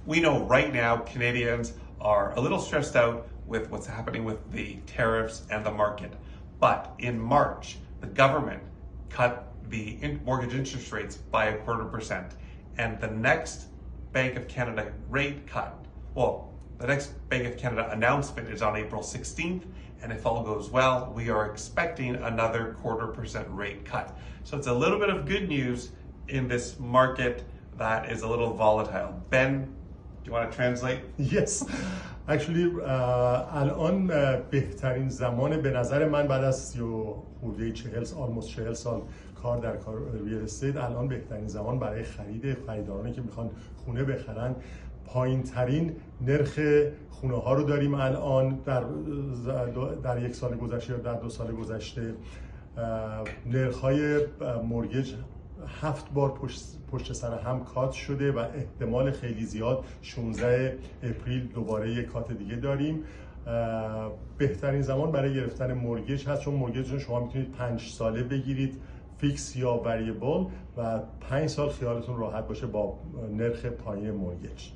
We know right now Canadians are a little stressed out with what's happening with the tariffs and the market. But in March, the government cut the mortgage interest rates by 0.25%. And the next Bank of Canada rate cut, the next Bank of Canada announcement is on April 16th. And if all goes well, we are expecting another 0.25% rate cut. So it's a little bit of good news in this market that is a little volatile. Ben, do you want to translate? Yes. Actually الان بهترین زمان به نظر من بعد از حدود 40 سال کار در ریل استیت، الان بهترین زمان برای خریدارانی که میخوان خونه بخرن. پایین ترین نرخ خونه ها رو داریم الان در یک سال گذشته یا در 2 سال گذشته. نرخ های مورگیج 7 بار پشت سر هم کات شده و احتمال خیلی زیاد 16 اپریل دوباره یک کات دیگه داریم. بهترین زمان برای گرفتن مورگیج هست، چون مورگیج رو شما میتونید 5 ساله بگیرید، فیکس یا وریبل، و 5 سال خیالتون راحت باشه با نرخ پایین مورگیج.